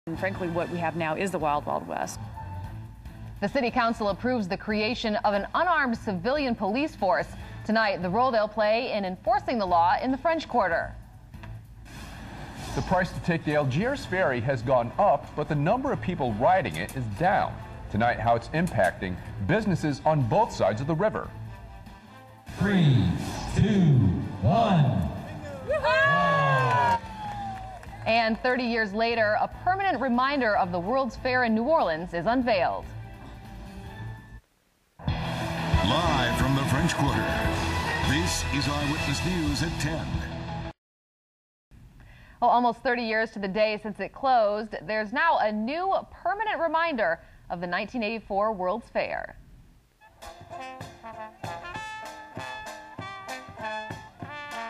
And frankly, what we have now is the Wild Wild West. The City Council approves the creation of an unarmed civilian police force. Tonight, the role they'll play in enforcing the law in the French Quarter. The price to take the Algiers ferry has gone up, but the number of people riding it is down. Tonight, how it's impacting businesses on both sides of the river. 3, 2, 1. And 30 years later, a permanent reminder of the World's Fair in New Orleans is unveiled. Live from the French Quarter, this is Eyewitness News at 10. Well, almost 30 years to the day since it closed, there's now a new permanent reminder of the 1984 World's Fair.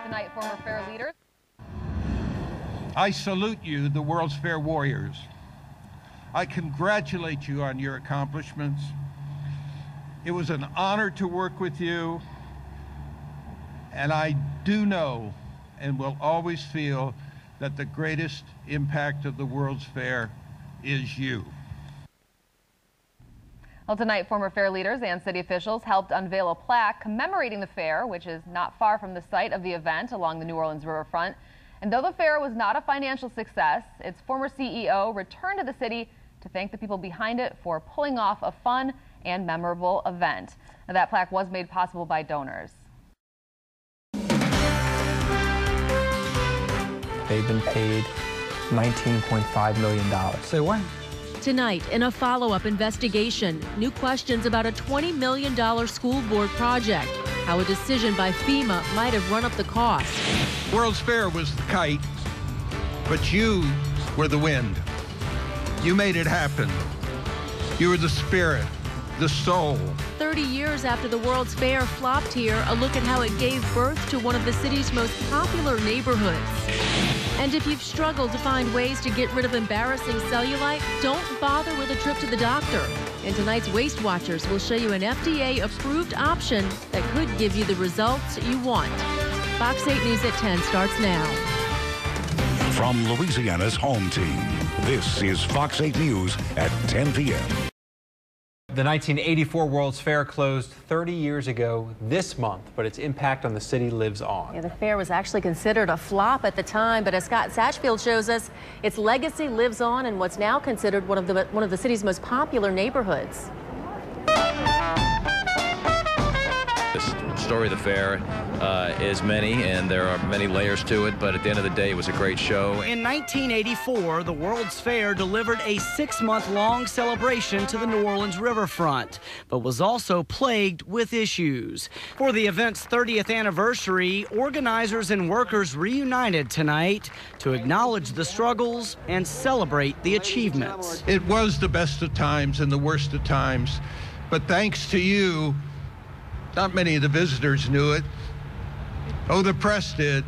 Tonight, former fair leaders. I salute you, the World's Fair warriors. I congratulate you on your accomplishments. It was an honor to work with you, and I do know and will always feel that the greatest impact of the World's Fair is you. Well, tonight, former fair leaders and city officials helped unveil a plaque commemorating the fair, which is not far from the site of the event along the New Orleans riverfront. And though the fair was not a financial success, its former CEO returned to the city to thank the people behind it for pulling off a fun and memorable event. Now, that plaque was made possible by donors. They've been paid $19.5 million. Say what? Tonight, in a follow-up investigation, new questions about a $20 million school board project, how a decision by FEMA might have run up the cost. World's Fair was the kite, but you were the wind. You made it happen. You were the spirit, the soul. 30 years after the World's Fair flopped here, a look at how it gave birth to one of the city's most popular neighborhoods. And if you've struggled to find ways to get rid of embarrassing cellulite, don't bother with a trip to the doctor. And tonight's Waste Watchers will show you an FDA-approved option that could give you the results you want. Fox 8 News at 10 starts now. From Louisiana's home team, this is Fox 8 News at 10 p.m. The 1984 World's Fair closed 30 years ago this month, but its impact on the city lives on. Yeah, the fair was actually considered a flop at the time, but as Scott Satchfield shows us, its legacy lives on in what's now considered one of the city's most popular neighborhoods. The story of the fair is many, and there are many layers to it, but at the end of the day, it was a great show. In 1984, the World's Fair delivered a 6-month-long celebration to the New Orleans riverfront, but was also plagued with issues. For the event's 30th anniversary, organizers and workers reunited tonight to acknowledge the struggles and celebrate the achievements. It was the best of times and the worst of times, but thanks to you, not many of the visitors knew it. Oh, the press did.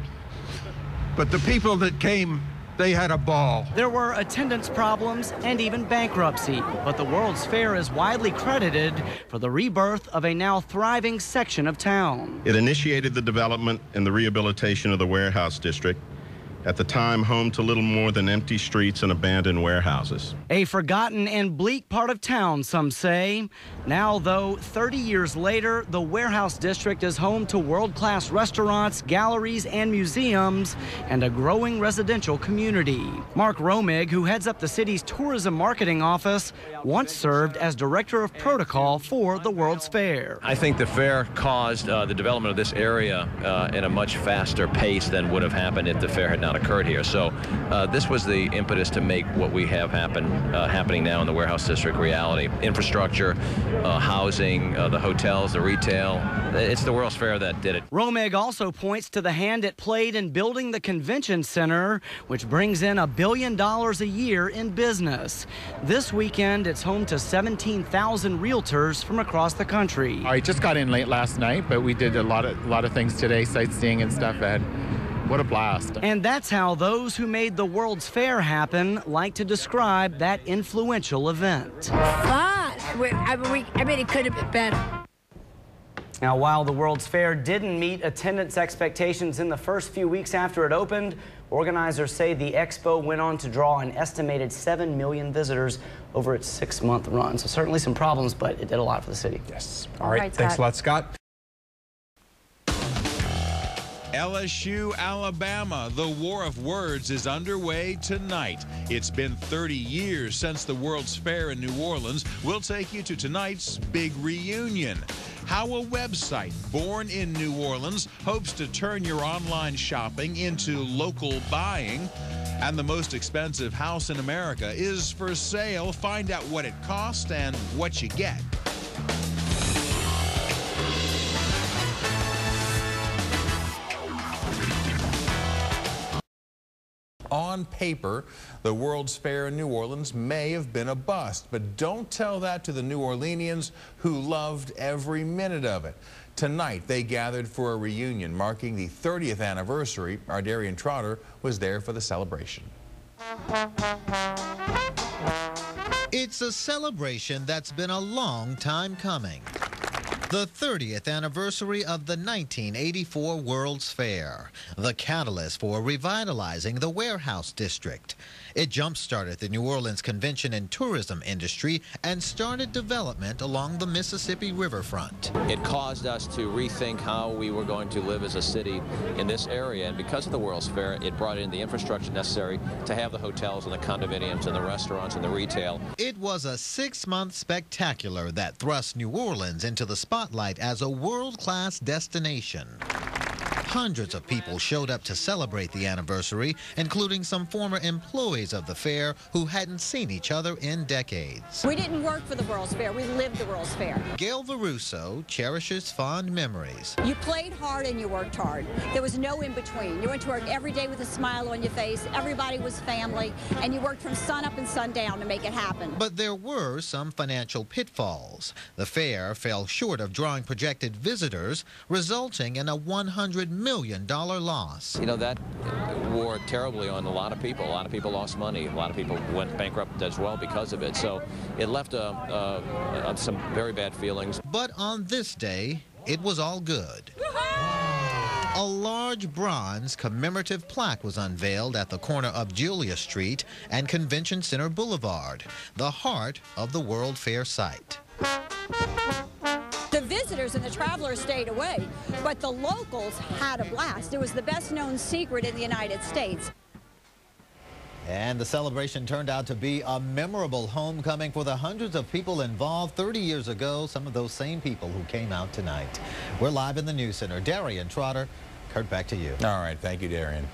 But the people that came, they had a ball. There were attendance problems and even bankruptcy, but the World's Fair is widely credited for the rebirth of a now thriving section of town. It initiated the development and the rehabilitation of the warehouse district, at the time home to little more than empty streets and abandoned warehouses. A forgotten and bleak part of town, some say. Now, though, 30 years later, the warehouse district is home to world-class restaurants, galleries, and museums, and a growing residential community. Mark Romig, who heads up the city's tourism marketing office, once served as director of protocol for the World's Fair. I think the fair caused the development of this area in a much faster pace than would have happened if the fair had not occurred here. So this was the impetus to make what we have happening now in the warehouse district reality. Infrastructure, housing, the hotels, the retail. It's the World's Fair that did it. Romig also points to the hand it played in building the convention center, which brings in $1 billion a year in business. This weekend, it's home to 17,000 realtors from across the country. I just got in late last night, but we did a lot of things today, sightseeing and stuff. What a blast. And that's how those who made the World's Fair happen like to describe that influential event. Fun. I mean, it could have been better. Now, while the World's Fair didn't meet attendance expectations in the first few weeks after it opened, organizers say the expo went on to draw an estimated 7 million visitors over its 6-month run. So certainly some problems, but it did a lot for the city. Yes. All right. Thanks a lot, Scott. LSU, Alabama. The war of words is underway tonight. It's been 30 years since the World's Fair in New Orleans. We'll take you to tonight's big reunion. How a website born in New Orleans hopes to turn your online shopping into local buying. And the most expensive house in America is for sale. Find out what it costs and what you get. On paper, the World's Fair in New Orleans may have been a bust, but don't tell that to the New Orleanians who loved every minute of it. Tonight, they gathered for a reunion marking the 30th anniversary. Our Darian Trotter was there for the celebration. It's a celebration that's been a long time coming. The 30th anniversary of the 1984 World's Fair, the catalyst for revitalizing the warehouse district. It jump-started the New Orleans convention and tourism industry and started development along the Mississippi riverfront. It caused us to rethink how we were going to live as a city in this area, and because of the World's Fair, it brought in the infrastructure necessary to have the hotels and the condominiums and the restaurants and the retail. It was a 6-month spectacular that thrust New Orleans into the spotlight as a world-class destination. Hundreds of people showed up to celebrate the anniversary, including some former employees of the fair who hadn't seen each other in decades. We didn't work for the World's Fair, we lived the World's Fair. Gail Varuso cherishes fond memories. You played hard and you worked hard. There was no in-between. You went to work every day with a smile on your face, everybody was family, and you worked from sun up and sundown to make it happen. But there were some financial pitfalls. The fair fell short of drawing projected visitors, resulting in a $100 million loss. You know, that wore terribly on a lot of people. A lot of people lost money. A lot of people went bankrupt as well because of it. So it left some very bad feelings. But on this day, it was all good. A large bronze commemorative plaque was unveiled at the corner of Julia Street and Convention Center Boulevard, the heart of the World Fair site. The visitors and the travelers stayed away, but the locals had a blast. It was the best-known secret in the United States. And the celebration turned out to be a memorable homecoming for the hundreds of people involved 30 years ago, some of those same people who came out tonight. We're live in the News Center. Darian Trotter, Kurt, back to you. All right, thank you, Darian.